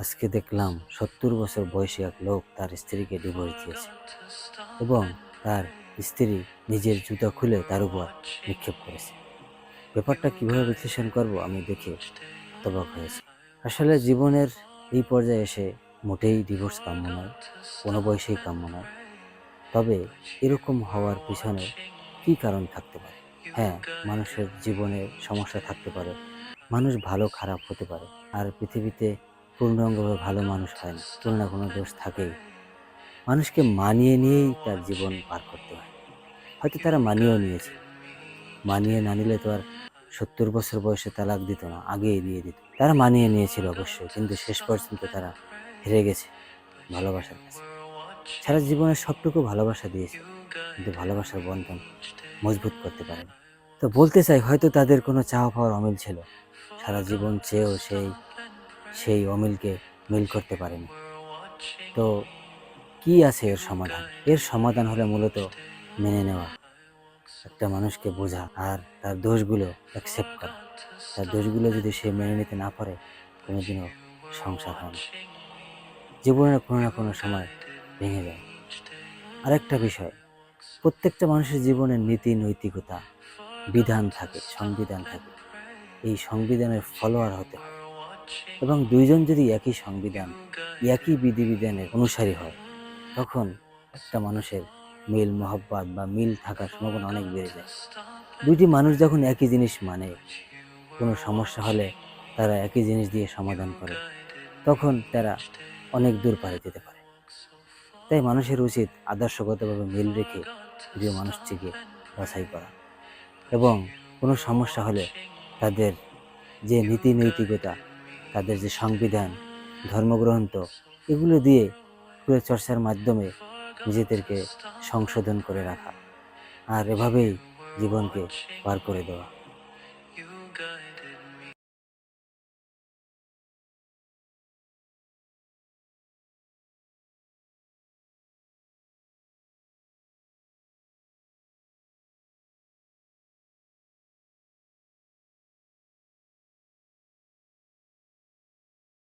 আজকে দেখলাম ৭০ বছর বয়সী এক লোক তার স্ত্রীকে ডিভোর্স দিয়েছে এবং তার স্ত্রী নিজের জুতা খুলে তার উপর নিক্ষেপ করেছে। ব্যাপারটা কিভাবে বিশ্লেষণ করব আমি দেখে হতবাক হয়েছি। আসলে জীবনের এই পর্যায়ে এসে মোটেই ডিভোর্স কাম্য নয়, কোনো বয়সেই কাম্য নয়। তবে এরকম হওয়ার পিছনে কি কারণ থাকতে পারে? হ্যাঁ, মানুষের জীবনে সমস্যা থাকতে পারে, মানুষ ভালো খারাপ হতে পারে, আর পৃথিবীতে পূর্ণাঙ্গভাবে ভালো মানুষ হয় না, কোনো না কোনো দোষ থাকেই। মানুষকে মানিয়ে নিয়েই তার জীবন পার করতে হয়। হয়তো তারা মানিয়েও নিয়েছে, মানিয়ে না নিলে তো আর ৭০ বছর বয়সে তালাক দিত না, আগেই দিয়ে দিত। তারা মানিয়ে নিয়েছিল অবশ্যই, কিন্তু শেষ পর্যন্ত তারা হেরে গেছে ভালোবাসার কাছে। সারা জীবনে সবটুকু ভালোবাসা দিয়েছে, কিন্তু ভালোবাসার বন্ধন মজবুত করতে পারেনি। তো বলতে চাই, হয়তো তাদের কোনো চাওয়া পাওয়ার অমিল ছিল, সারা জীবন চেয়েও সেই অমিলকে মিল করতে পারেনি। তো কি আছে এর সমাধান? এর সমাধান হলো মূলত মেনে নেওয়া, একটা মানুষকে বোঝা আর তার দোষগুলো অ্যাকসেপ্ট করা। তার দোষগুলো যদি সে মেনে নিতে না পারে, কোনোদিনও সংসার হয় না, জীবনের কোনো না কোনো সময় ভেঙে যায়। আরেকটা বিষয়, প্রত্যেকটা মানুষের জীবনে নীতি নৈতিকতা বিধান থাকে, সংবিধান থাকে। এই সংবিধানের ফলোয়ার হতে হয়, এবং দুইজন যদি একই সংবিধান, একই বিধিবিধানের অনুসারী হয়, তখন একটা মানুষের মিল মহব্বত বা মিল থাকার সম্ভাবনা অনেক বেড়ে যায়। দুইটি মানুষ যখন একই জিনিস মানে, কোনো সমস্যা হলে তারা একই জিনিস দিয়ে সমাধান করে, তখন তারা অনেক দূর পাড়ি যেতে পারে। তাই মানুষের উচিত আদর্শগতভাবে মিল রেখে প্রিয় মানুষটিকে বাছাই করা, এবং কোনো সমস্যা হলে তাদের যে নীতি নৈতিকতা, তাদের যে সংবিধান, ধর্মগ্রন্থ, এগুলো দিয়ে চর্চার মাধ্যমে নিজেদেরকে সংশোধন করে রাখা, আর এভাবেই জীবনকে পার করে দেওয়া।